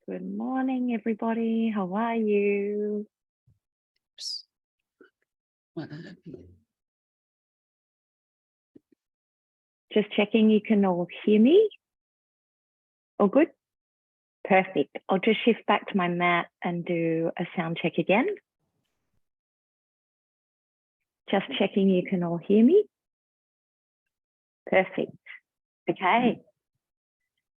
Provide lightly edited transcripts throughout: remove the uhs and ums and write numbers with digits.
Good morning, everybody. How are you? Just checking you can all hear me. All good? Perfect. I'll just shift back to my mat and do a sound check again. Just checking you can all hear me. Perfect. Okay.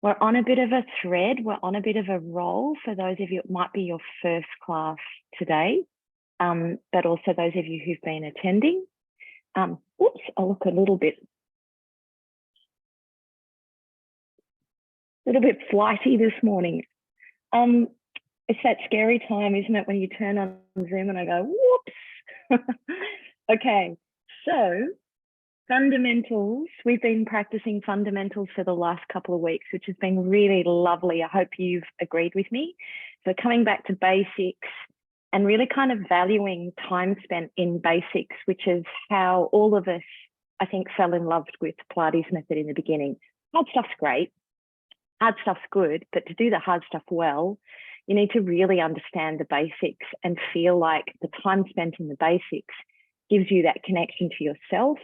We're on a bit of a thread. We're on a bit of a roll for those of you, it might be your first class today, but also those of you who've been attending. Oops, I'll look a little bit flighty this morning. It's that scary time, isn't it, when you turn on Zoom and I go, whoops. Okay, so fundamentals. We've been practicing fundamentals for the last couple of weeks, which has been really lovely. I hope you've agreed with me. So coming back to basics and really kind of valuing time spent in basics, which is how all of us, I think, fell in love with Pilates method in the beginning. Hard stuff's great. Hard stuff's good, but to do the hard stuff well, you need to really understand the basics and feel like the time spent in the basics gives you that connection to yourself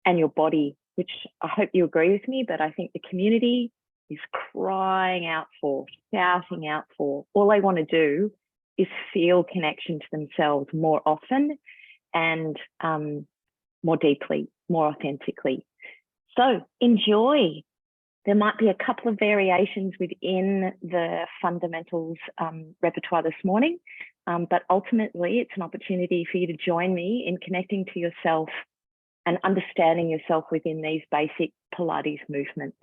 and your body, which I hope you agree with me, but I think the community is crying out for, shouting out for. All they want to do is feel connection to themselves more often and more deeply, more authentically. So enjoy. There might be a couple of variations within the fundamentals repertoire this morning, but ultimately it's an opportunity for you to join me in connecting to yourself and understanding yourself within these basic Pilates movements.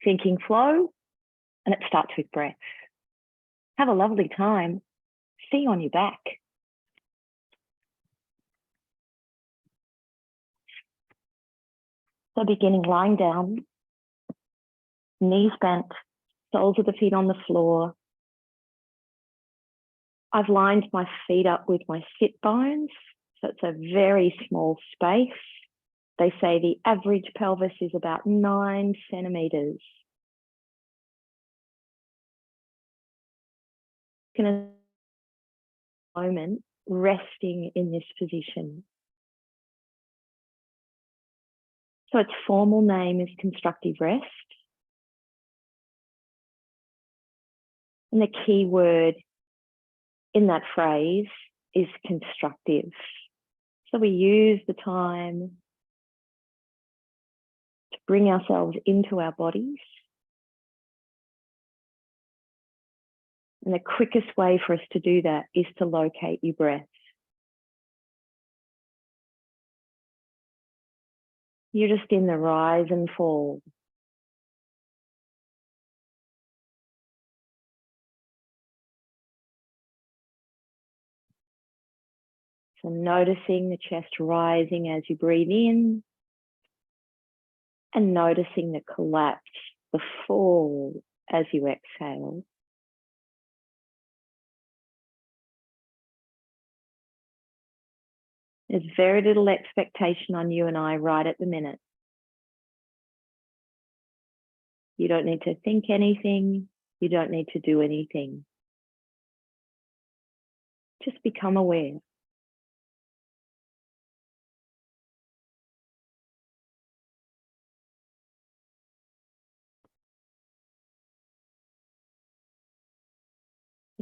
Thinking flow, and it starts with breath. Have a lovely time. See you on your back. So beginning lying down, knees bent, soles of the feet on the floor. I've lined my feet up with my sit bones, so it's a very small space. They say the average pelvis is about 9 centimeters. In a moment, resting in this position. So its formal name is constructive rest. And the key word in that phrase is constructive. So we use the time to bring ourselves into our bodies. And the quickest way for us to do that is to locate your breath. You're just in the rise and fall. So noticing the chest rising as you breathe in and noticing the collapse, the fall as you exhale. There's very little expectation on you and I right at the minute. You don't need to think anything. You don't need to do anything. Just become aware.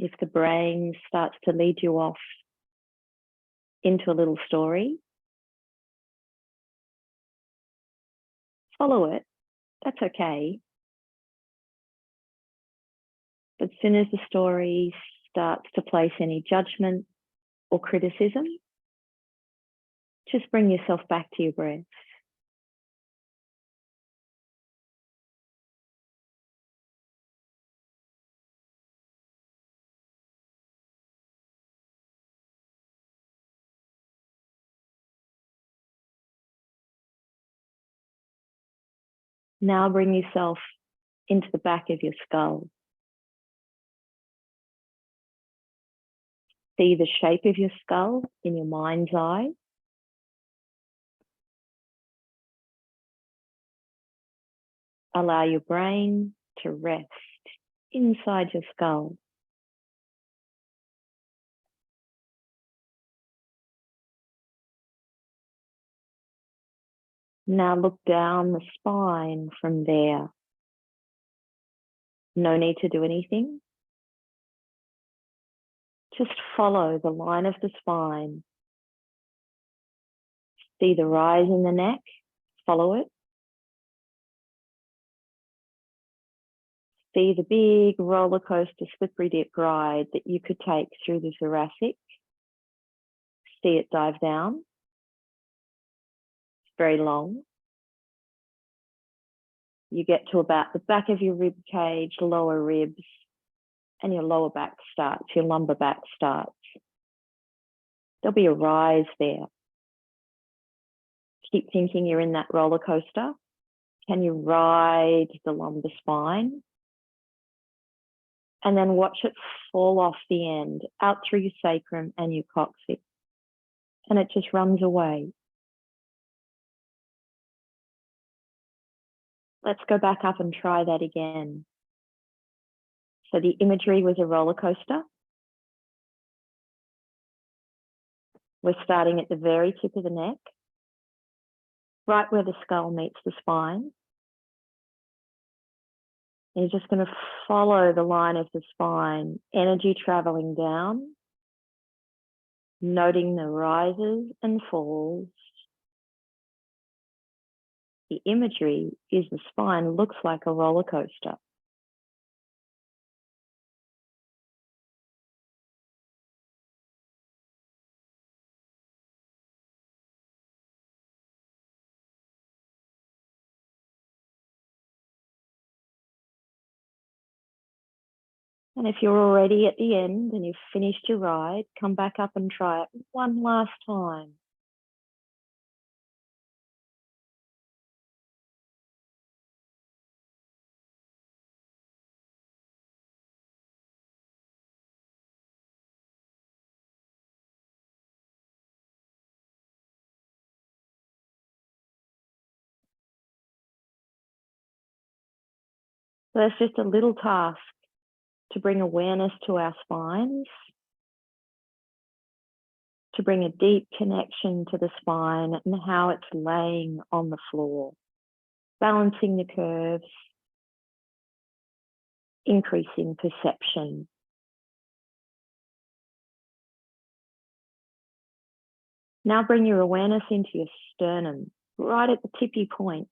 If the brain starts to lead you off into a little story, follow it. That's okay. But as soon as the story starts to place any judgment or criticism, just bring yourself back to your breath. Now bring yourself into the back of your skull. See the shape of your skull in your mind's eye. Allow your brain to rest inside your skull. Now look down the spine from there. No need to do anything. Just follow the line of the spine. See the rise in the neck, follow it. See the big roller coaster slippery dip ride that you could take through the thoracic. See it dive down. It's very long. You get to about the back of your rib cage, lower ribs, and your lower back starts, your lumbar back starts. There'll be a rise there. Keep thinking you're in that roller coaster. Can you ride the lumbar spine? And then watch it fall off the end, out through your sacrum and your coccyx. And it just runs away. Let's go back up and try that again. So the imagery was a roller coaster. We're starting at the very tip of the neck, right where the skull meets the spine. And you're just going to follow the line of the spine, energy traveling down, noting the rises and falls. The imagery is the spine looks like a roller coaster. And if you're already at the end and you've finished your ride, come back up and try it one last time. So that's just a little task to bring awareness to our spines, to bring a deep connection to the spine and how it's laying on the floor, balancing the curves, increasing perception. Now bring your awareness into your sternum, right at the tippy point.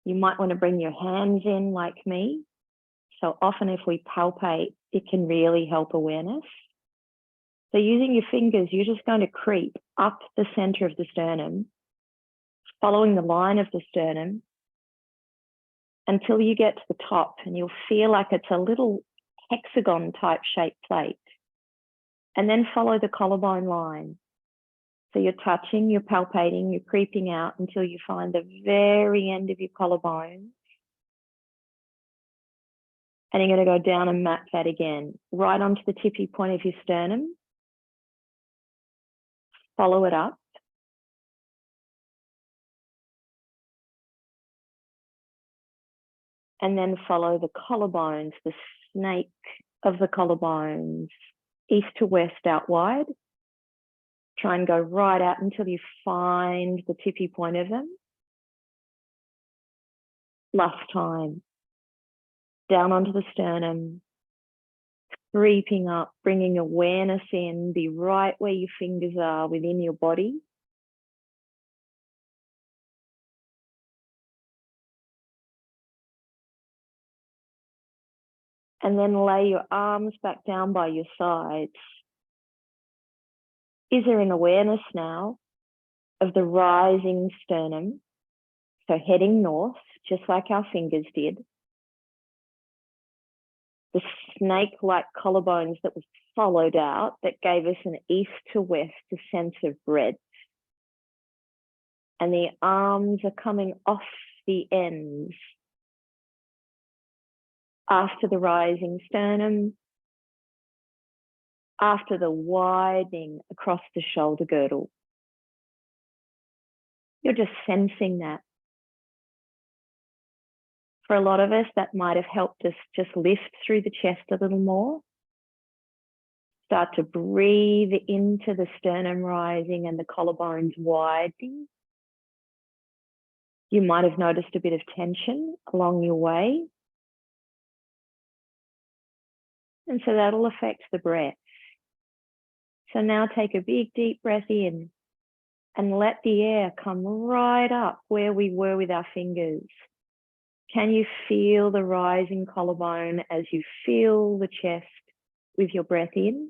You might want to bring your hands in like me. So often if we palpate, it can really help awareness. So using your fingers, you're just going to creep up the center of the sternum, following the line of the sternum until you get to the top, and you'll feel like it's a little hexagon type shaped plate. And then follow the collarbone line. So you're touching, you're palpating, you're creeping out until you find the very end of your collarbone. And you're going to go down and map that again, right onto the tippy point of your sternum. Follow it up. And then follow the collarbones, the snake of the collarbones, east to west out wide. Try and go right out until you find the tippy point of them. Last time. Down onto the sternum, creeping up, bringing awareness in, be right where your fingers are within your body. And then lay your arms back down by your sides. Is there an awareness now of the rising sternum? So heading north, just like our fingers did. The snake-like collarbones that was followed out that gave us an east to west sense of breadth. And the arms are coming off the ends after the rising sternum, after the widening across the shoulder girdle. You're just sensing that. For a lot of us, that might have helped us just lift through the chest a little more. Start to breathe into the sternum rising and the collarbones widening. You might have noticed a bit of tension along your way. And so that'll affect the breath. So now take a big, deep breath in and let the air come right up where we were with our fingers. Can you feel the rising collarbone as you feel the chest with your breath in?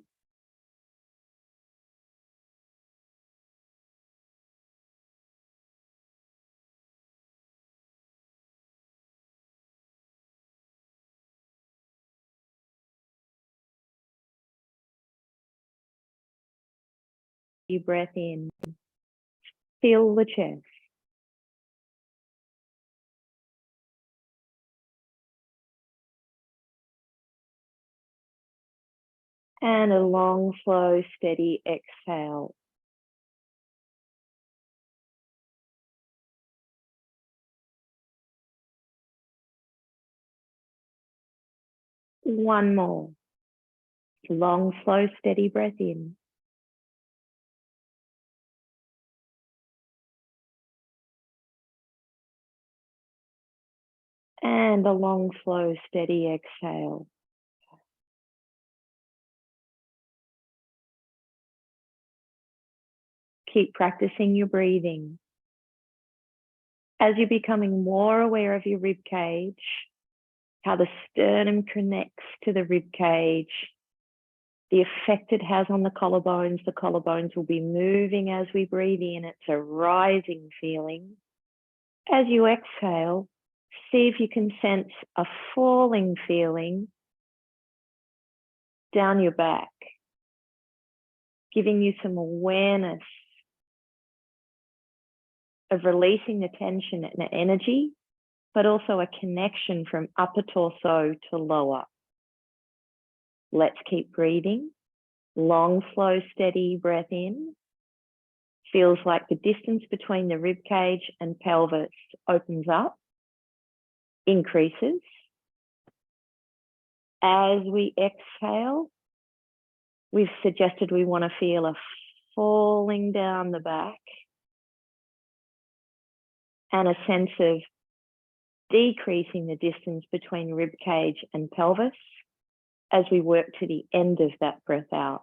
You breath in, feel the chest. And a long, slow, steady exhale. One more. Long, slow, steady breath in. And a long, slow, steady exhale. Keep practicing your breathing. As you're becoming more aware of your rib cage, how the sternum connects to the rib cage, the effect it has on the collarbones will be moving as we breathe in. It's a rising feeling. As you exhale, see if you can sense a falling feeling down your back, giving you some awareness of releasing the tension and the energy, but also a connection from upper torso to lower. Let's keep breathing. Long, slow, steady breath in. Feels like the distance between the rib cage and pelvis opens up, increases. As we exhale, we've suggested we want to feel a falling down the back and a sense of decreasing the distance between rib cage and pelvis as we work to the end of that breath out.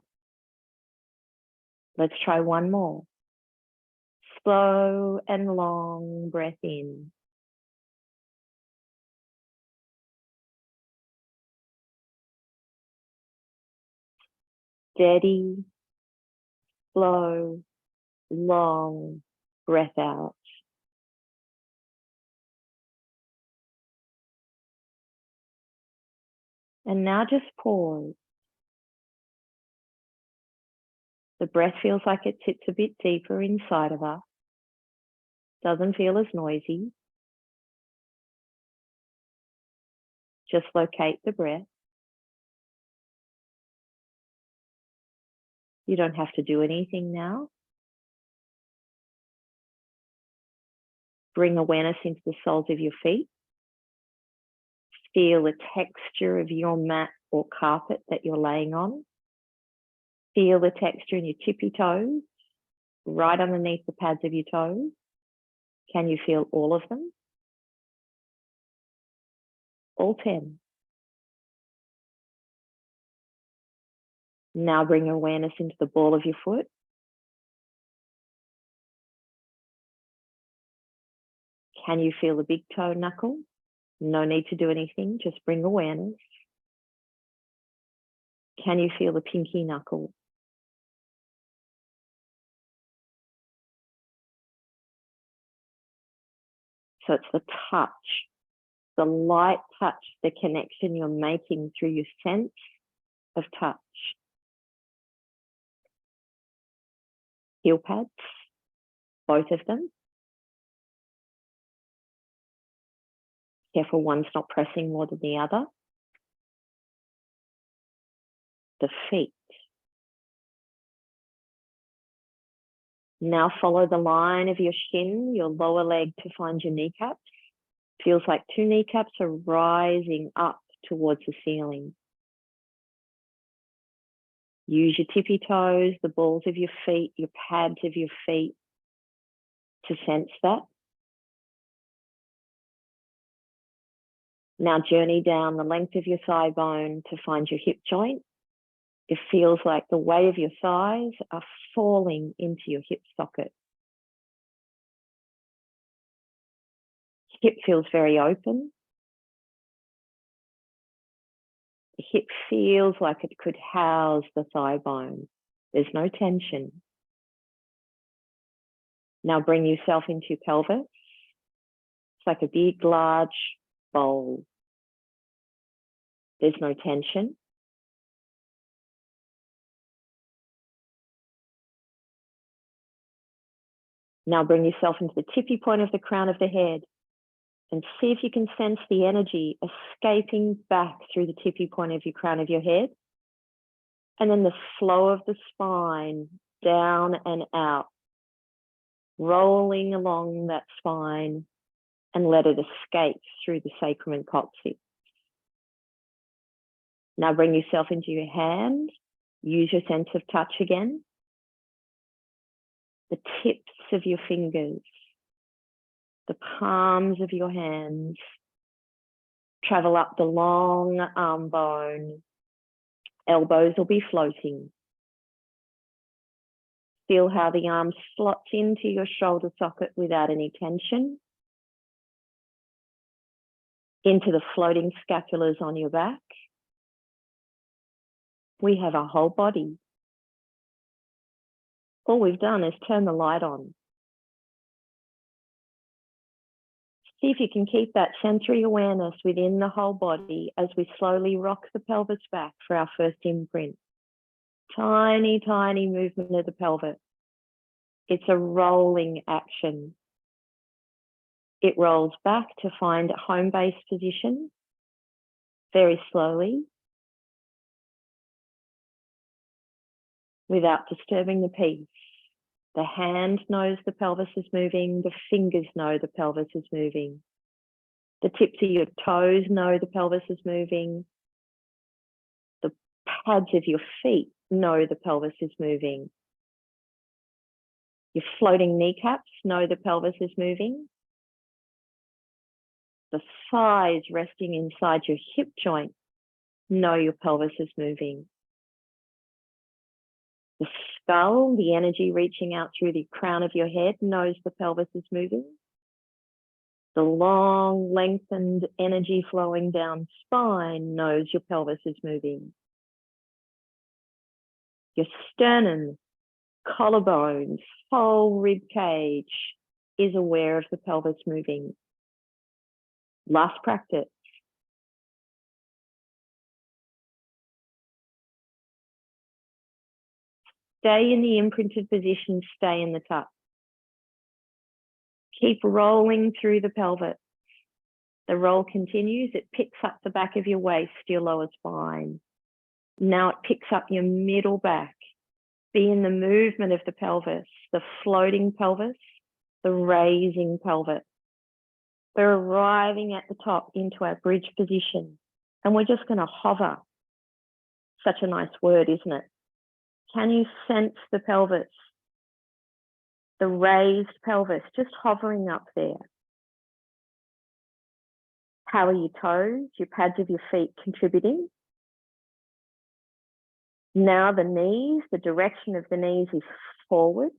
Let's try one more. Slow and long breath in. Steady, slow, long breath out. And now just pause. The breath feels like it sits a bit deeper inside of us. Doesn't feel as noisy. Just locate the breath. You don't have to do anything now. Bring awareness into the soles of your feet. Feel the texture of your mat or carpet that you're laying on. Feel the texture in your tippy toes, right underneath the pads of your toes. Can you feel all of them? All 10. Now bring awareness into the ball of your foot. Can you feel the big toe knuckle? No need to do anything, just bring awareness. Can you feel the pinky knuckle? So it's the touch, the light touch, the connection you're making through your sense of touch. Heel pads, both of them. Careful one's not pressing more than the other. The feet. Now follow the line of your shin, your lower leg to find your kneecaps. Feels like 2 kneecaps are rising up towards the ceiling. Use your tippy toes, the balls of your feet, your pads of your feet to sense that. Now journey down the length of your thigh bone to find your hip joint. It feels like the weight of your thighs are falling into your hip socket. Hip feels very open. The hip feels like it could house the thigh bone. There's no tension. Now bring yourself into your pelvis. It's like a big, large bowl. There's no tension. Now bring yourself into the tippy point of the crown of the head and see if you can sense the energy escaping back through the tippy point of your crown of your head. And then the flow of the spine down and out, rolling along that spine, and let it escape through the sacrum and coccyx. Now bring yourself into your hand. Use your sense of touch again. The tips of your fingers, the palms of your hands, travel up the long arm bone. Elbows will be floating. Feel how the arm slots into your shoulder socket without any tension. Into the floating scapulas on your back. We have a whole body. All we've done is turn the light on. See if you can keep that sensory awareness within the whole body as we slowly rock the pelvis back for our first imprint. Tiny, tiny movement of the pelvis. It's a rolling action. It rolls back to find a home base position very slowly without disturbing the peace. The hand knows the pelvis is moving. The fingers know the pelvis is moving. The tips of your toes know the pelvis is moving. The pads of your feet know the pelvis is moving. Your floating kneecaps know the pelvis is moving. The thighs resting inside your hip joint know your pelvis is moving. The skull, the energy reaching out through the crown of your head, knows the pelvis is moving. The long, lengthened energy flowing down spine knows your pelvis is moving. Your sternum, collarbones, whole rib cage is aware of the pelvis moving. Last practice. Stay in the imprinted position, stay in the tuck. Keep rolling through the pelvis. The roll continues, it picks up the back of your waist, your lower spine. Now it picks up your middle back. Be in the movement of the pelvis, the floating pelvis, the raising pelvis. We're arriving at the top into our bridge position, and we're just going to hover. Such a nice word, isn't it? Can you sense the pelvis? The raised pelvis, just hovering up there. How are your toes, your pads of your feet contributing? Now the knees, the direction of the knees is forward.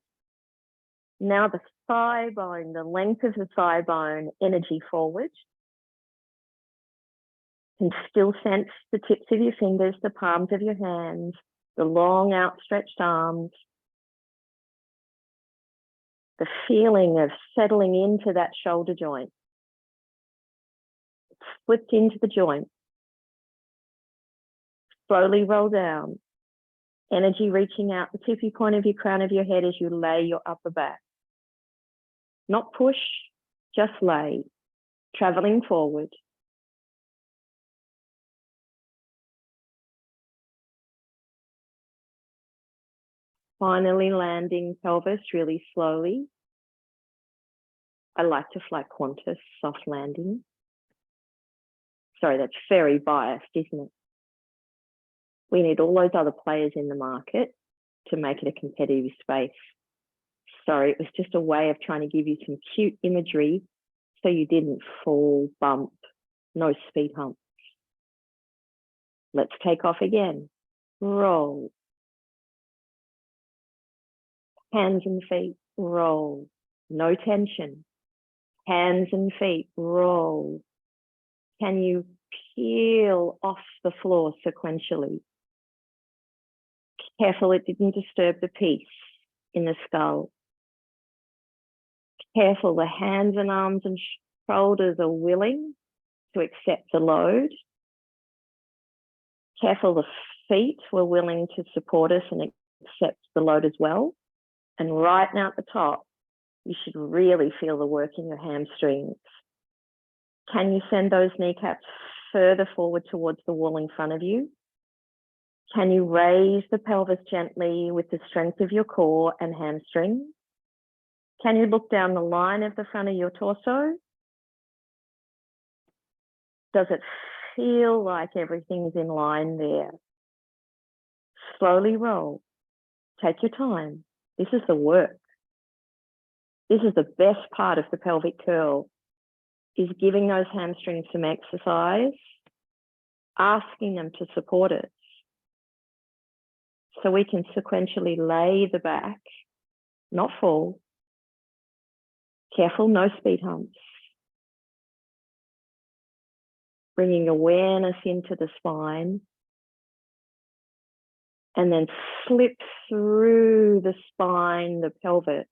Now the thigh bone, the length of the thigh bone, energy forward. You can still sense the tips of your fingers, the palms of your hands, the long outstretched arms. The feeling of settling into that shoulder joint. It splits into the joint. Slowly roll down. Energy reaching out the tippy point of your crown of your head as you lay your upper back. Not push, just lay, traveling forward. Finally landing pelvis really slowly. I like to fly Qantas, soft landing. sorry, that's very biased, isn't it? We need all those other players in the market to make it a competitive space. Sorry, it was just a way of trying to give you some cute imagery so you didn't fall, bump, no speed humps. Let's take off again. Roll. Hands and feet, roll. No tension. Hands and feet, roll. Can you peel off the floor sequentially? Careful it didn't disturb the peace in the skull. Careful the hands and arms and shoulders are willing to accept the load. Careful the feet were willing to support us and accept the load as well. And right now at the top, you should really feel the work in your hamstrings. Can you send those kneecaps further forward towards the wall in front of you? Can you raise the pelvis gently with the strength of your core and hamstrings? Can you look down the line of the front of your torso? Does it feel like everything's in line there? Slowly roll. Take your time. This is the work. This is the best part of the pelvic curl, is giving those hamstrings some exercise, asking them to support it. So we can sequentially lay the back, not fall. Careful, no speed humps. Bringing awareness into the spine, and then slip through the spine, the pelvis,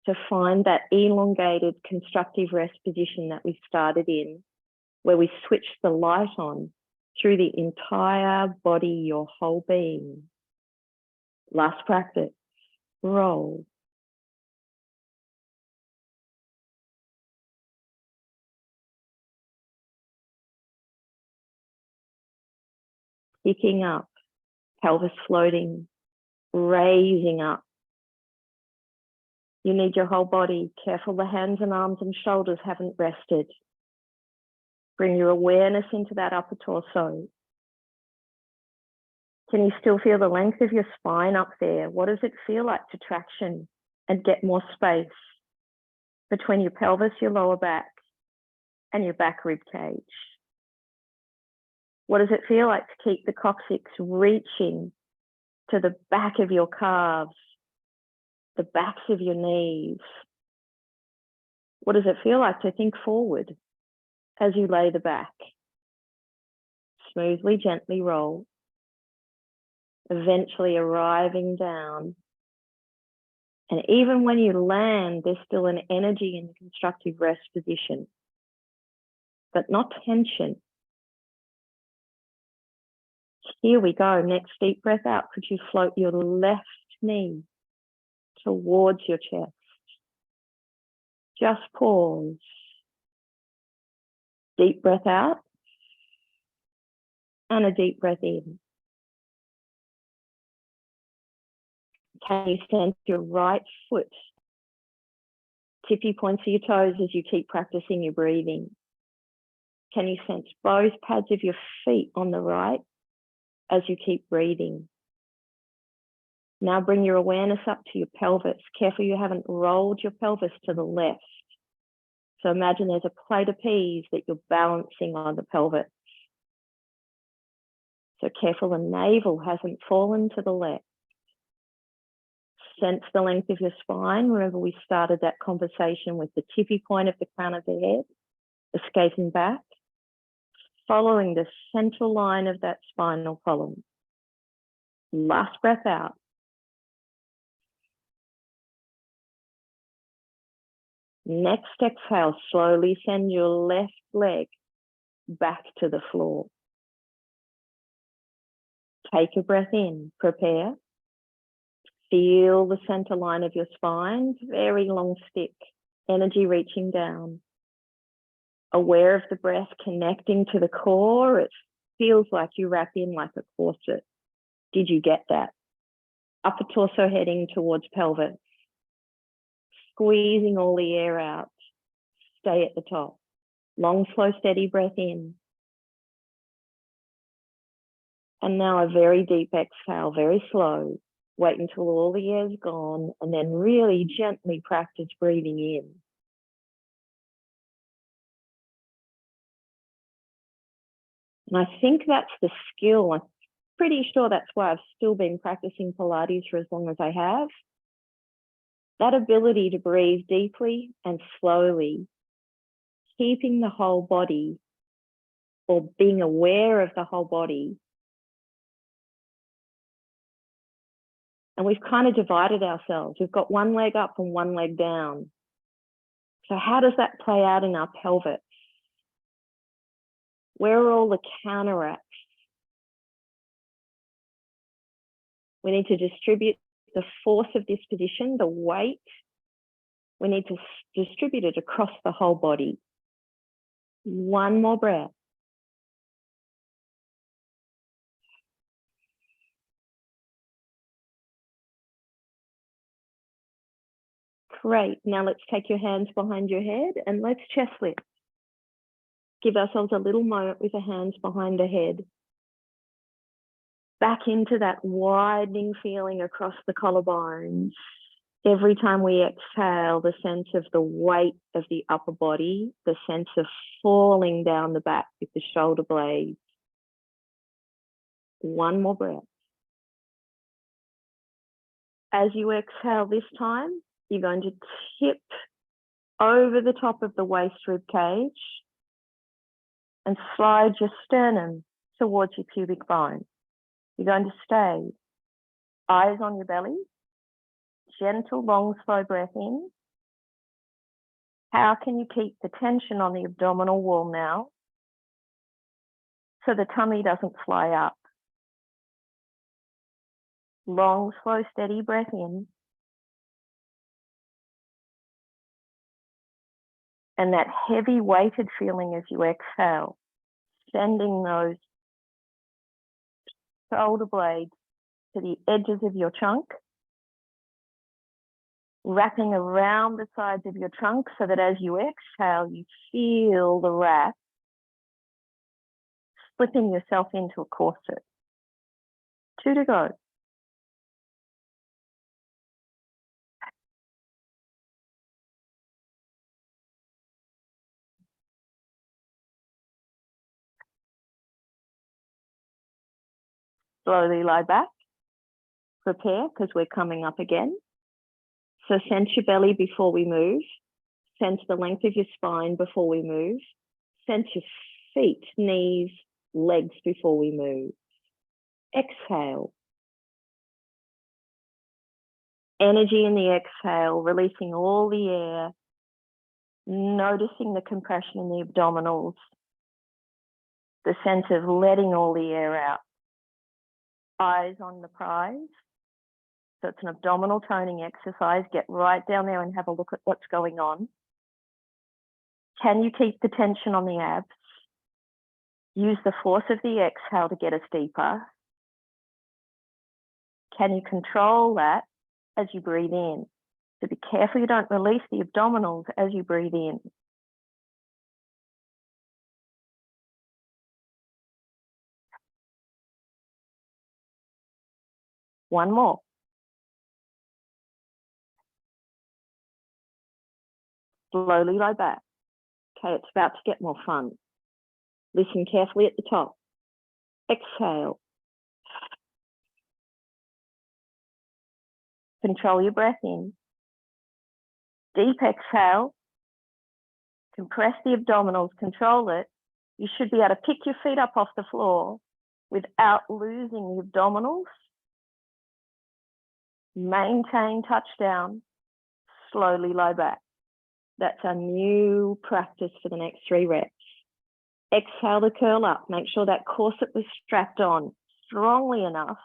to find that elongated constructive rest position that we started in, where we switch the light on through the entire body, your whole being. Last practice, roll. Picking up, pelvis floating, raising up. You need your whole body. Careful the hands and arms and shoulders haven't rested. Bring your awareness into that upper torso. Can you still feel the length of your spine up there? What does it feel like to traction and get more space between your pelvis, your lower back, and your back rib cage? What does it feel like to keep the coccyx reaching to the back of your calves, the backs of your knees? What does it feel like to think forward as you lay the back? Smoothly, gently roll, eventually arriving down. And even when you land, there's still an energy in the constructive rest position, but not tension. Here we go. Next deep breath out. Could you float your left knee towards your chest? Just pause. Deep breath out and a deep breath in. Can you sense your right foot, tippy points of your toes as you keep practicing your breathing? Can you sense both pads of your feet on the right as you keep breathing? Now bring your awareness up to your pelvis. Careful you haven't rolled your pelvis to the left. So imagine there's a plate of peas that you're balancing on the pelvis. So careful the navel hasn't fallen to the left. Sense the length of your spine. Remember we started that conversation with the tippy point of the crown of the head, escaping back, following the central line of that spinal column. Last breath out. Next exhale, slowly send your left leg back to the floor. Take a breath in, prepare. Feel the center line of your spine, very long stick, energy reaching down. Aware of the breath connecting to the core. It feels like you wrap in like a corset. Did you get that? Upper torso heading towards pelvis. Squeezing all the air out. Stay at the top. Long, slow, steady breath in. And now a very deep exhale, very slow. Wait until all the air's gone and then really gently practice breathing in. And I think that's the skill. I'm pretty sure that's why I've still been practicing Pilates for as long as I have. That ability to breathe deeply and slowly, keeping the whole body or being aware of the whole body. And we've kind of divided ourselves. We've got one leg up and one leg down. So how does that play out in our pelvis? Where are all the counteracts? We need to distribute the force of this position, the weight. We need to distribute it across the whole body. One more breath. Great. Now let's take your hands behind your head and let's chest lift. Give ourselves a little moment with the hands behind the head. Back into that widening feeling across the collarbones. Every time we exhale, the sense of the weight of the upper body, the sense of falling down the back with the shoulder blades. One more breath. As you exhale this time, you're going to tip over the top of the waist rib cage and slide your sternum towards your pubic bone. You're going to stay eyes on your belly, gentle, long, slow breath in. How can you keep the tension on the abdominal wall now so the tummy doesn't fly up? Long, slow, steady breath in. And that heavy weighted feeling as you exhale, sending those shoulder blades to the edges of your trunk, wrapping around the sides of your trunk so that as you exhale, you feel the wrap, slipping yourself into a corset. 2 to go. Slowly lie back. Prepare because we're coming up again. So sense your belly before we move. Sense the length of your spine before we move. Sense your feet, knees, legs before we move. Exhale. Energy in the exhale, releasing all the air, noticing the compression in the abdominals, the sense of letting all the air out. Eyes on the prize. So it's an abdominal toning exercise. Get right down there and have a look at what's going on. Can you keep the tension on the abs? Use the force of the exhale to get us deeper. Can you control that as you breathe in? So be careful you don't release the abdominals as you breathe in. One more. Slowly lie back. Okay, it's about to get more fun. Listen carefully at the top. Exhale. Control your breath in. Deep exhale. Compress the abdominals, control it. You should be able to pick your feet up off the floor without losing the abdominals. Maintain touchdown. Slowly lie back. That's our new practice for the next 3 reps. Exhale to curl up. Make sure that corset was strapped on strongly enough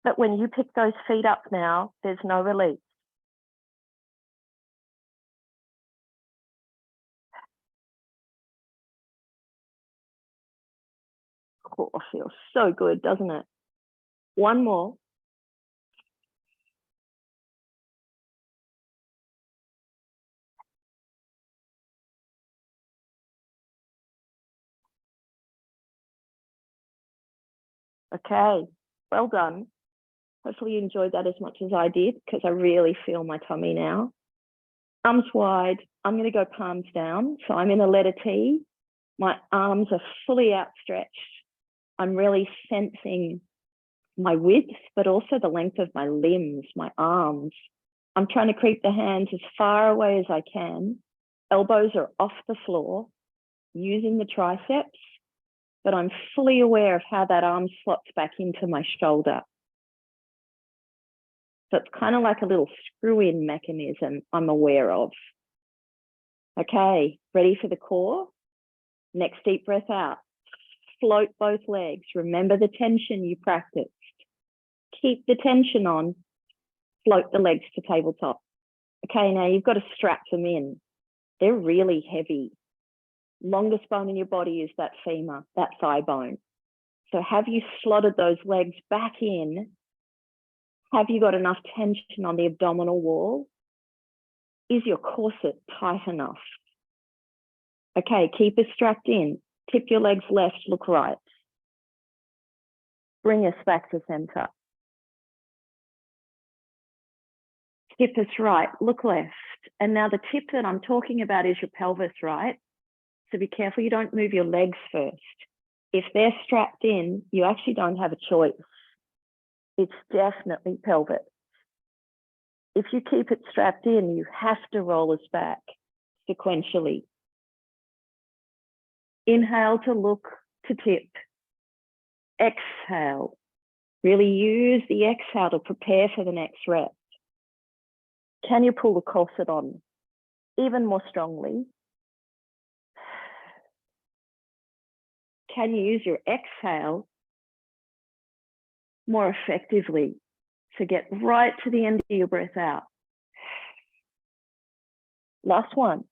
that when you pick those feet up now, there's no release. Oh, feels so good, doesn't it? One more. Okay, well done. Hopefully you enjoyed that as much as I did, because I really feel my tummy now. Arms wide. I'm going to go palms down. So I'm in a letter T. My arms are fully outstretched. I'm really sensing my width, but also the length of my limbs, my arms. I'm trying to creep the hands as far away as I can. Elbows are off the floor, using the triceps, but I'm fully aware of how that arm slots back into my shoulder. So it's kind of like a little screw-in mechanism I'm aware of. Okay, ready for the core? Next deep breath out. Float both legs. Remember the tension you practiced. Keep the tension on. Float the legs to tabletop. Okay, now you've got to strap them in. They're really heavy. Longest bone in your body is that femur, that thigh bone. So have you slotted those legs back in? Have you got enough tension on the abdominal wall? Is your corset tight enough? Okay, keep it strapped in. Tip your legs left, look right. Bring us back to center. Tip us right, look left. And now the tip that I'm talking about is your pelvis, right? So be careful you don't move your legs first. If they're strapped in, you actually don't have a choice. It's definitely pelvic. If you keep it strapped in, you have to roll us back sequentially. Inhale to look to tip. Exhale. Really use the exhale to prepare for the next rep. Can you pull the corset on even more strongly? Can you use your exhale more effectively to get right to the end of your breath out? Last one.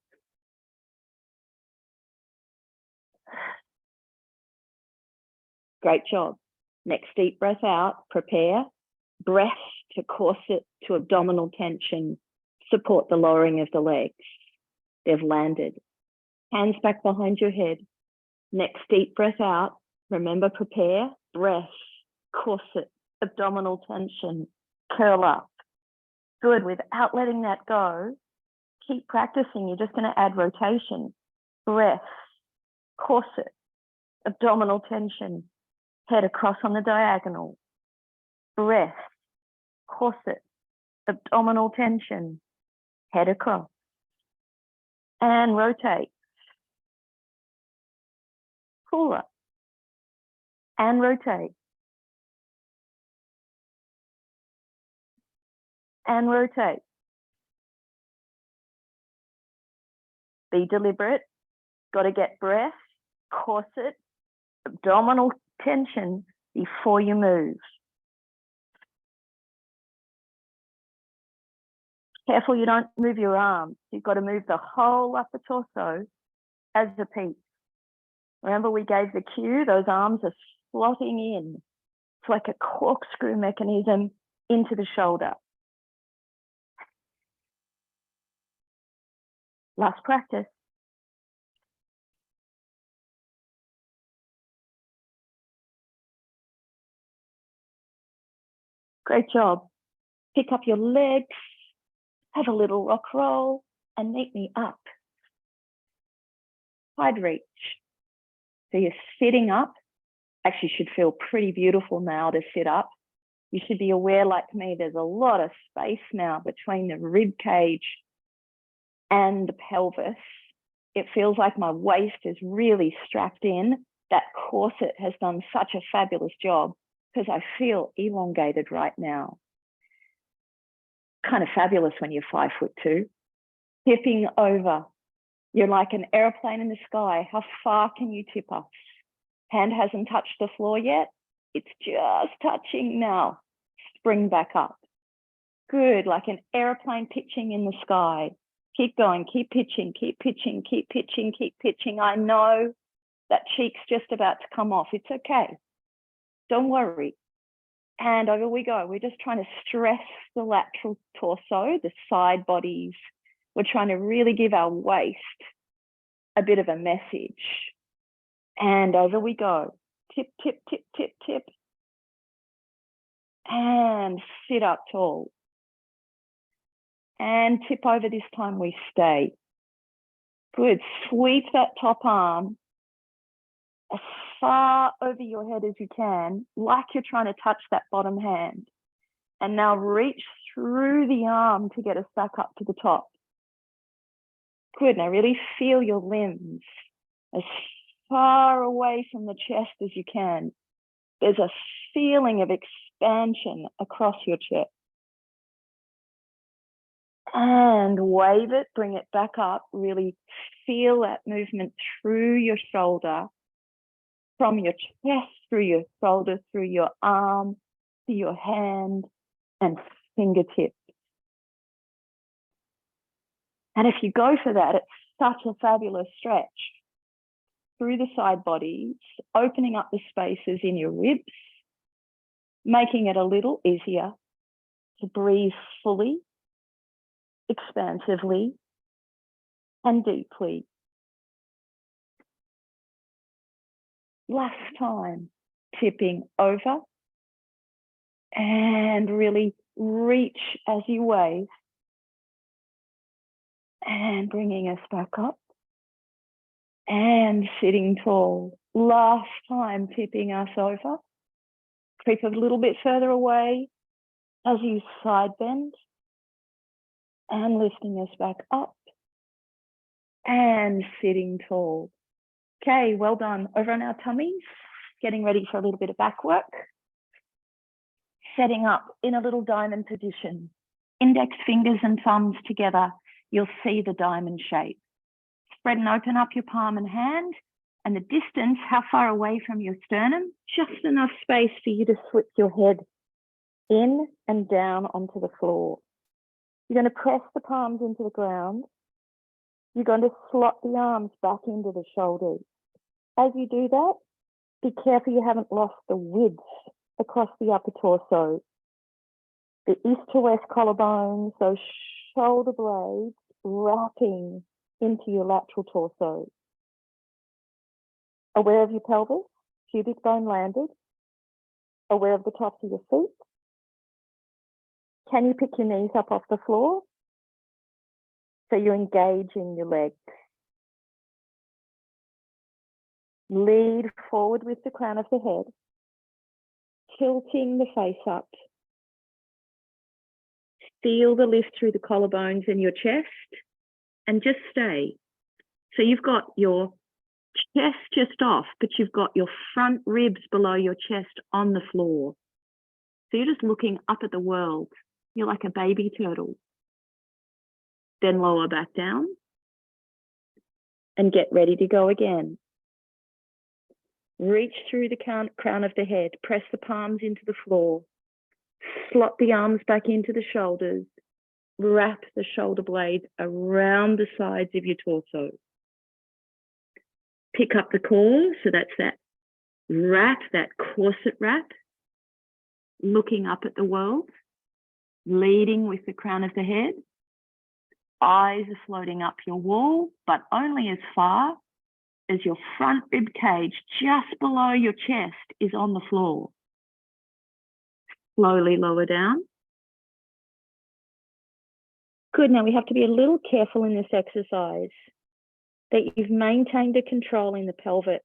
Great job. Next deep breath out, prepare. Breath to corset to abdominal tension. Support the lowering of the legs. They've landed. Hands back behind your head. Next deep breath out. Remember, prepare. Breath, corset, abdominal tension. Curl up. Good. Without letting that go, keep practicing. You're just going to add rotation. Breath, corset, abdominal tension. Head across on the diagonal. Breath, corset, abdominal tension. Head across. And rotate. Pull up. And rotate. And rotate. Be deliberate. Got to get breath, corset, abdominal tension before you move. Careful you don't move your arms. You've got to move the whole upper torso as a piece. Remember we gave the cue, those arms are slotting in. It's like a corkscrew mechanism into the shoulder. Last practice. Great job. Pick up your legs, have a little rock roll, and meet me up. Side reach. So you're sitting up. Actually should feel pretty beautiful now to sit up. You should be aware, like me, there's a lot of space now between the rib cage and the pelvis. It feels like my waist is really strapped in. That corset has done such a fabulous job because I feel elongated right now. Kind of fabulous when you're 5'2". Tipping over. You're like an airplane in the sky. How far can you tip us? Hand hasn't touched the floor yet. It's just touching now. Spring back up. Good, like an airplane pitching in the sky. Keep going, keep pitching, keep pitching, keep pitching, keep pitching. I know that cheek's just about to come off. It's okay. Don't worry. And over we go. We're just trying to stress the lateral torso, the side bodies. We're trying to really give our waist a bit of a message. And over we go. Tip, tip, tip, tip, tip. and sit up tall. And tip over this time, we stay. Good. Sweep that top arm as far over your head as you can, like you're trying to touch that bottom hand. And now reach through the arm to get us back up to the top. Good. Now really feel your limbs as far away from the chest as you can. There's a feeling of expansion across your chest. And wave it, bring it back up. Really feel that movement through your shoulder, from your chest, through your shoulder, through your arm, to your hand and fingertips. And if you go for that, it's such a fabulous stretch through the side bodies, opening up the spaces in your ribs, making it a little easier to breathe fully, expansively, and deeply. Last time, tipping over and really reach as you wave and bringing us back up and sitting tall. Last time, tipping us over. Creep a little bit further away as you side bend and lifting us back up and sitting tall. Okay, well done. Over on our tummies, getting ready for a little bit of back work. Setting up in a little diamond position. Index fingers and thumbs together, you'll see the diamond shape. Spread and open up your palm and hand, and the distance, how far away from your sternum, just enough space for you to slip your head in and down onto the floor. You're going to press the palms into the ground. You're going to slot the arms back into the shoulders. As you do that, be careful you haven't lost the width across the upper torso. The east to west collarbones, those shoulder blades wrapping into your lateral torso. Aware of your pelvis, pubic bone landed. Aware of the tops of your feet. Can you pick your knees up off the floor? So you're engaging your legs. Lead forward with the crown of the head, tilting the face up. Feel the lift through the collarbones and your chest, and just stay. So you've got your chest just off, but you've got your front ribs below your chest on the floor. So you're just looking up at the world. You're like a baby turtle. Then lower back down and get ready to go again. Reach through the crown of the head, press the palms into the floor, slot the arms back into the shoulders, wrap the shoulder blades around the sides of your torso. Pick up the core, so that's that wrap, that corset wrap, looking up at the world, leading with the crown of the head. Eyes are floating up your wall, but only as far as your front rib cage just below your chest is on the floor. Slowly lower down. Good, now we have to be a little careful in this exercise that you've maintained a control in the pelvis.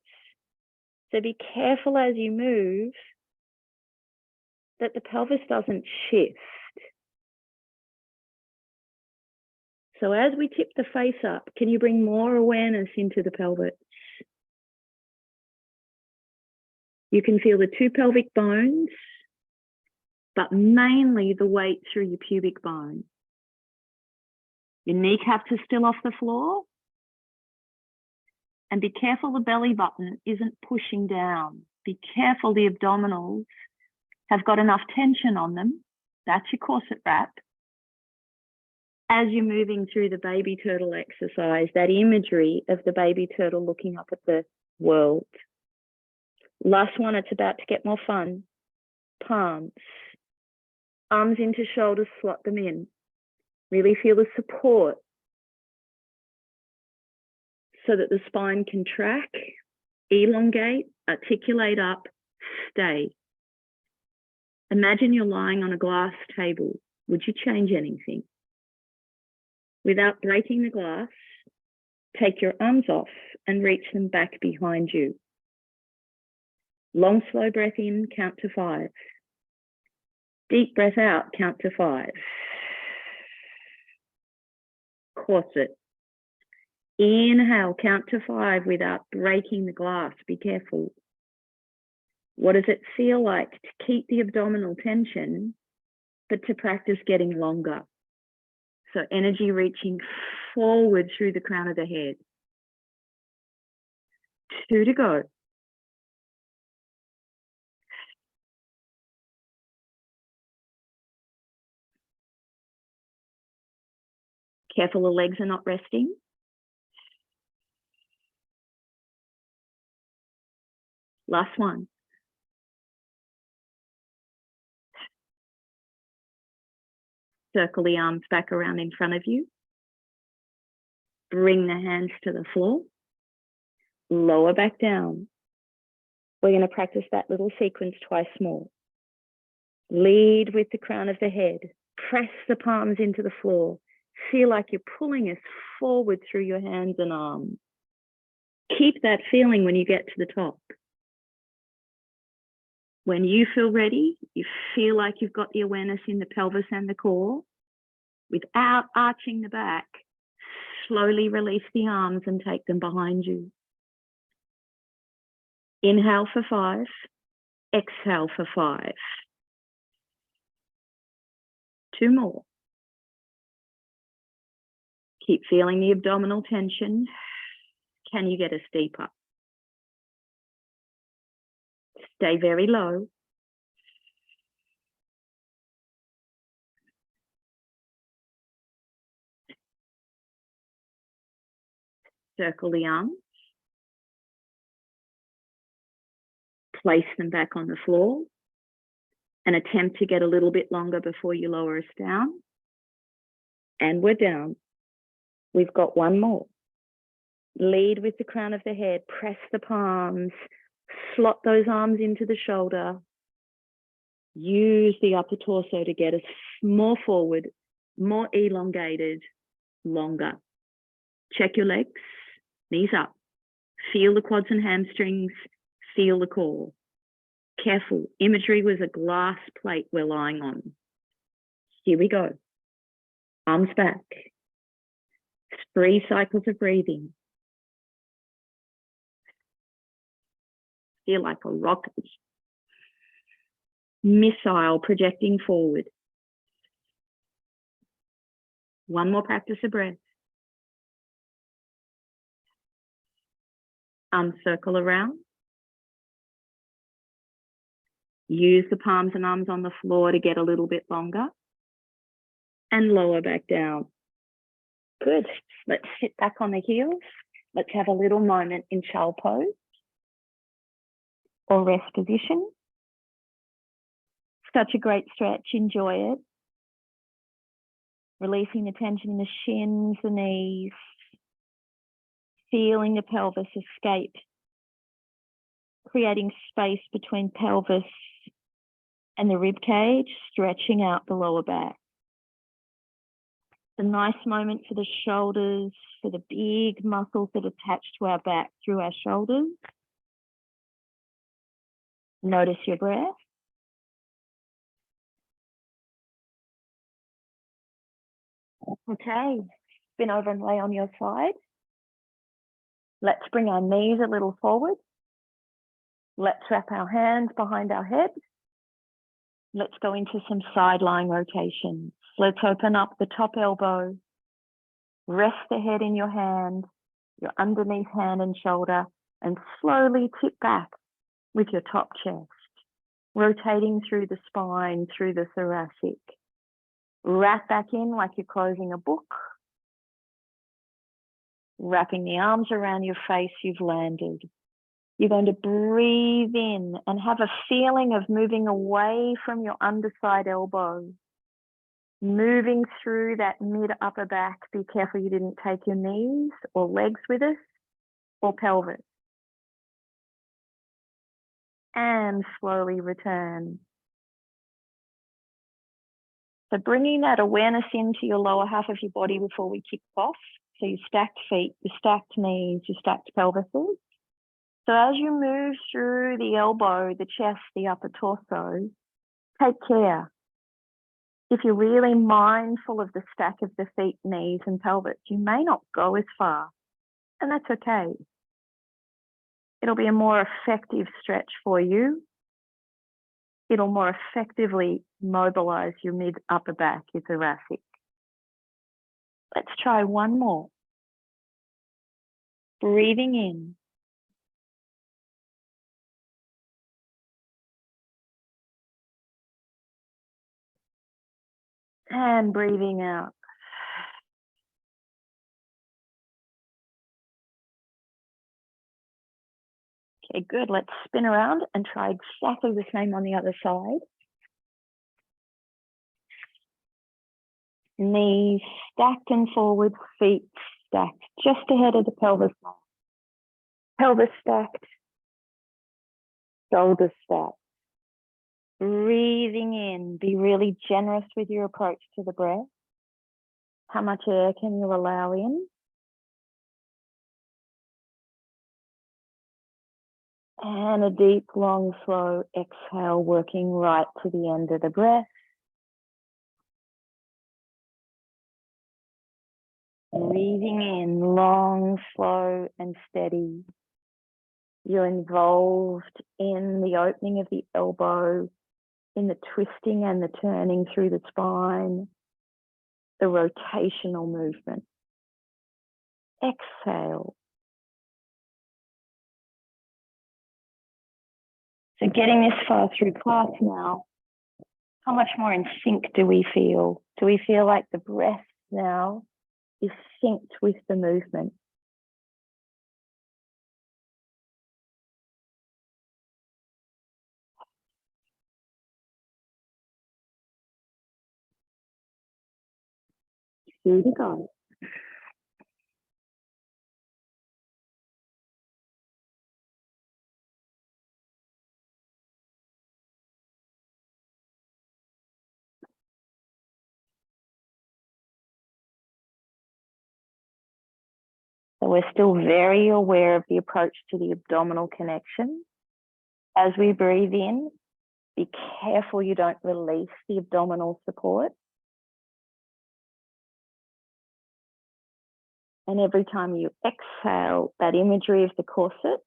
So be careful as you move that the pelvis doesn't shift. So as we tip the face up, can you bring more awareness into the pelvis? You can feel the two pelvic bones, but mainly the weight through your pubic bone. Your kneecaps are still off the floor. And be careful the belly button isn't pushing down. Be careful the abdominals have got enough tension on them. That's your corset wrap. As you're moving through the baby turtle exercise, that imagery of the baby turtle looking up at the world. Last one, it's about to get more fun. Palms. Arms into shoulders, slot them in. Really feel the support so that the spine can track, elongate, articulate up, stay. Imagine you're lying on a glass table. Would you change anything? Without breaking the glass, take your arms off and reach them back behind you. Long, slow breath in, count to 5. Deep breath out, count to 5. Corset. Inhale, count to 5 without breaking the glass. Be careful. What does it feel like to keep the abdominal tension, but to practice getting longer? So energy reaching forward through the crown of the head. 2 to go. Careful the legs are not resting. Last one. Circle the arms back around in front of you. Bring the hands to the floor. Lower back down. We're going to practice that little sequence twice more. Lead with the crown of the head. Press the palms into the floor. Feel like you're pulling us forward through your hands and arms. Keep that feeling when you get to the top. When you feel ready, you feel like you've got the awareness in the pelvis and the core. Without arching the back, slowly release the arms and take them behind you. Inhale for 5. Exhale for 5. 2 more. Keep feeling the abdominal tension. Can you get us deeper? Stay very low. Circle the arms. Place them back on the floor and attempt to get a little bit longer before you lower us down. And we're down. We've got 1 more. Lead with the crown of the head. Press the palms. Slot those arms into the shoulder. Use the upper torso to get us more forward, more elongated, longer. Check your legs, knees up. Feel the quads and hamstrings. Feel the core. Careful, imagery was a glass plate we're lying on. Here we go. Arms back. 3 cycles of breathing. Feel like a rocket. Missile projecting forward. 1 more practice of breath. Circle around. Use the palms and arms on the floor to get a little bit longer. And lower back down. Good. Let's sit back on the heels. Let's have a little moment in child pose or rest position. Such a great stretch. Enjoy it. Releasing the tension in the shins, the knees. Feeling the pelvis escape. Creating space between pelvis and the rib cage, stretching out the lower back. It's a nice moment for the shoulders, for the big muscles that attach to our back through our shoulders. Notice your breath. Okay, spin over and lay on your side. Let's bring our knees a little forward. Let's wrap our hands behind our head. Let's go into some side lying rotations. Let's open up the top elbow. Rest the head in your hand, your underneath hand and shoulder, and slowly tip back with your top chest, rotating through the spine, through the thoracic. Wrap back in like you're closing a book. Wrapping the arms around your face, you've landed. You're going to breathe in and have a feeling of moving away from your underside elbow. Moving through that mid-upper back. Be careful you didn't take your knees or legs with us or pelvis. And slowly return. So bringing that awareness into your lower half of your body before we kick off. So your stacked feet, your stacked knees, your stacked pelvises. So as you move through the elbow, the chest, the upper torso, take care. If you're really mindful of the stack of the feet, knees, and pelvis, you may not go as far, and that's okay. It'll be a more effective stretch for you. It'll more effectively mobilize your mid-upper back, your thoracic. Let's try one more. Breathing in. And breathing out. Okay, good. Let's spin around and try exactly the same on the other side. Knees stacked and forward, feet stacked just ahead of the pelvis. Pelvis stacked, shoulders stacked. Breathing in, be really generous with your approach to the breath. How much air can you allow in? And a deep, long, slow exhale, working right to the end of the breath. Breathing in, long, slow, and steady. You're involved in the opening of the elbow, in the twisting and the turning through the spine, the rotational movement. Exhale. So getting this far through class now, how much more in sync do we feel? Do we feel like the breath now is synced with the movement? Here we go. So we're still very aware of the approach to the abdominal connection. As we breathe in, be careful you don't release the abdominal support. And every time you exhale, that imagery of the corset.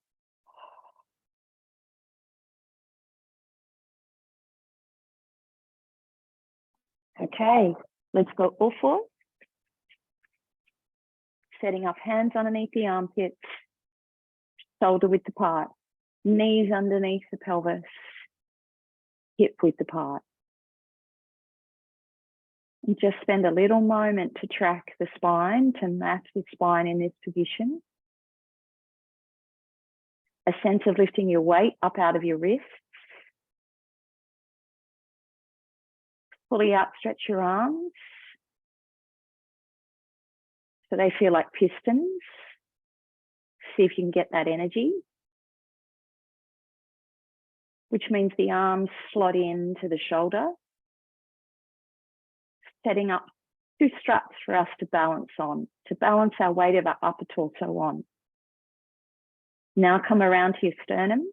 Okay, let's go all four. Setting up hands underneath the armpits, shoulder width apart, knees underneath the pelvis, hip width apart. And just spend a little moment to track the spine, to match the spine in this position. A sense of lifting your weight up out of your wrists. Fully outstretch your arms so they feel like pistons. See if you can get that energy, which means the arms slot into the shoulder, setting up two straps for us to balance on, to balance our weight of our upper torso on. Now come around to your sternum.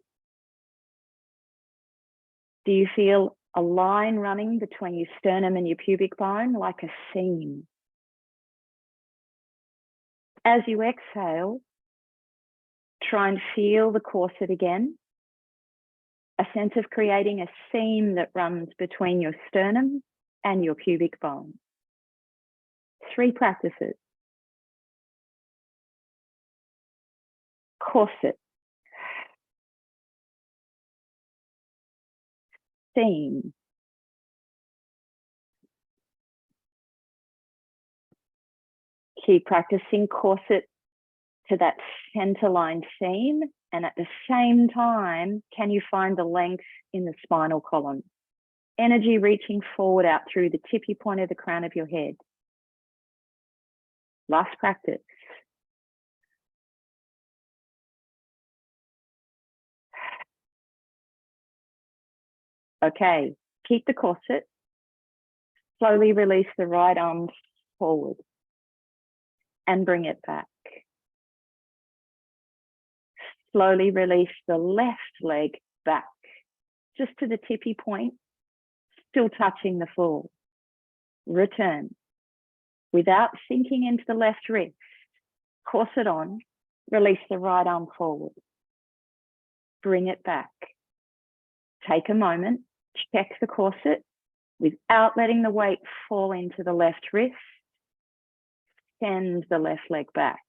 Do you feel a line running between your sternum and your pubic bone like a seam? As you exhale, try and feel the corset again. A sense of creating a seam that runs between your sternum and your pubic bone. 3 practices. Corset. Seam. Keep practicing corset to that center line seam, and at the same time, can you find the length in the spinal column? Energy reaching forward out through the tippy point of the crown of your head. Last practice. Okay, keep the corset, Slowly release the right arm forward and bring it back. Slowly release the left leg back, just to the tippy point, still touching the floor. Return. Without sinking into the left wrist, corset on, release the right arm forward. Bring it back. Take a moment, check the corset without letting the weight fall into the left wrist. Send the left leg back.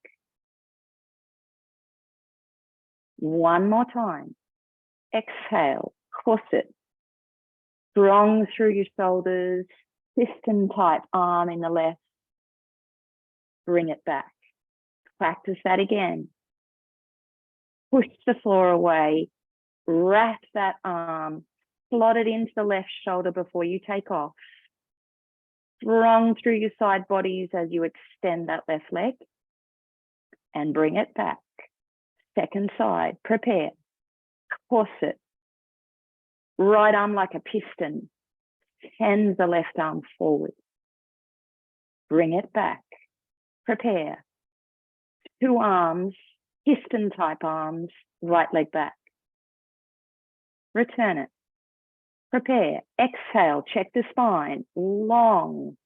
One more time. Exhale, corset. Strong through your shoulders, piston type arm in the left. Bring it back. Practice that again. Push the floor away. Wrap that arm. Slot it into the left shoulder before you take off. Strong through your side bodies as you extend that left leg. And bring it back. Second side. Prepare. Corset. Right arm like a piston. Send the left arm forward. Bring it back. Prepare. Two arms, piston type arms, right leg back. Return it. Prepare. Exhale. Check the spine. Long.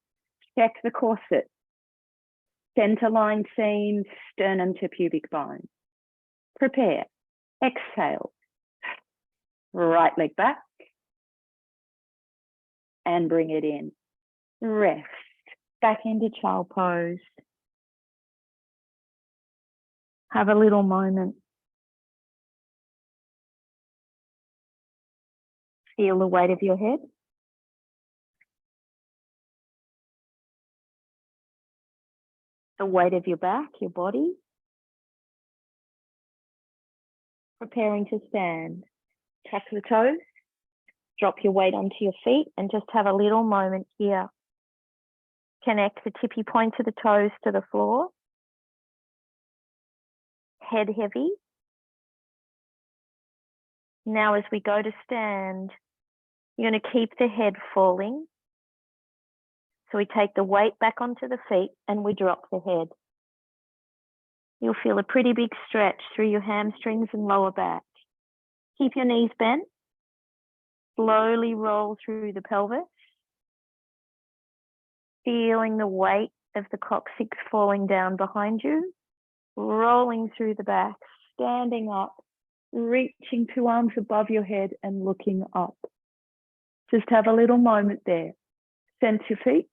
Check the corset. Center line seam, sternum to pubic bone. Prepare. Exhale. Right leg back. And bring it in. Rest. Back into child pose. Have a little moment. Feel the weight of your head. The weight of your back, your body. Preparing to stand. Tuck the toes. Drop your weight onto your feet and just have a little moment here. Connect the tippy points of the toes to the floor. Head heavy. Now as we go to stand, you're going to keep the head falling. So we take the weight back onto the feet and we drop the head. You'll feel a pretty big stretch through your hamstrings and lower back. Keep your knees bent. Slowly roll through the pelvis. Feeling the weight of the coccyx falling down behind you. Rolling through the back, standing up, reaching two arms above your head and looking up. Just have a little moment there. Sense your feet.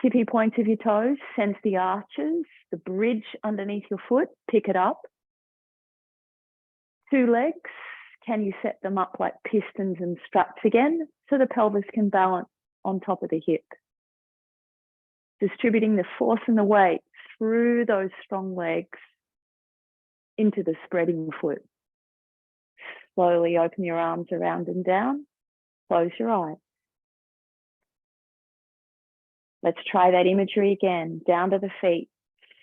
Tippy points of your toes. Sense the arches, the bridge underneath your foot. Pick it up. Two legs. Can you set them up like pistons and struts again so the pelvis can balance on top of the hip? Distributing the force and the weight through those strong legs into the spreading foot. Slowly open your arms around and down. Close your eyes. Let's try that imagery again. Down to the feet.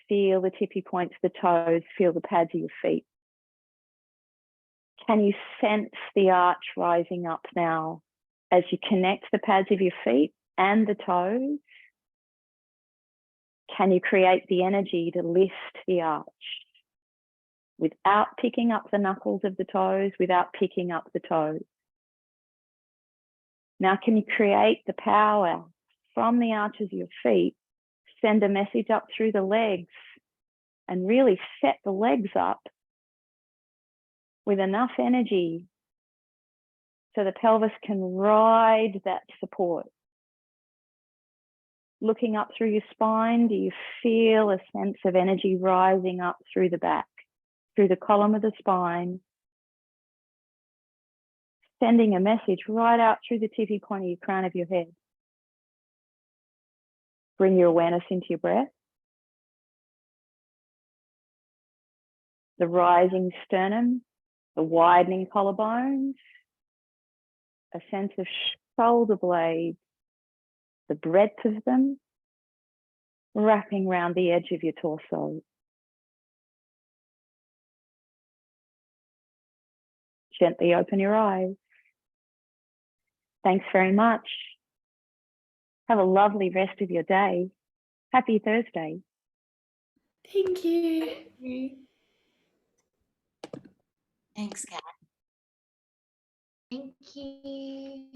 Feel the tippy points of the toes. Feel the pads of your feet. Can you sense the arch rising up now as you connect the pads of your feet and the toes? Can you create the energy to lift the arch without picking up the knuckles of the toes, without picking up the toes? Now, can you create the power from the arches of your feet, send a message up through the legs and really set the legs up with enough energy so the pelvis can ride that support? Looking up through your spine, do you feel a sense of energy rising up through the back, through the column of the spine, sending a message right out through the tippy point of your crown of your head? Bring your awareness into your breath. The rising sternum, the widening collarbones, a sense of shoulder blades, the breadth of them, wrapping around the edge of your torso. Gently open your eyes. Thanks very much. Have a lovely rest of your day. Happy Thursday. Thank you. Thanks, Kat. Thank you.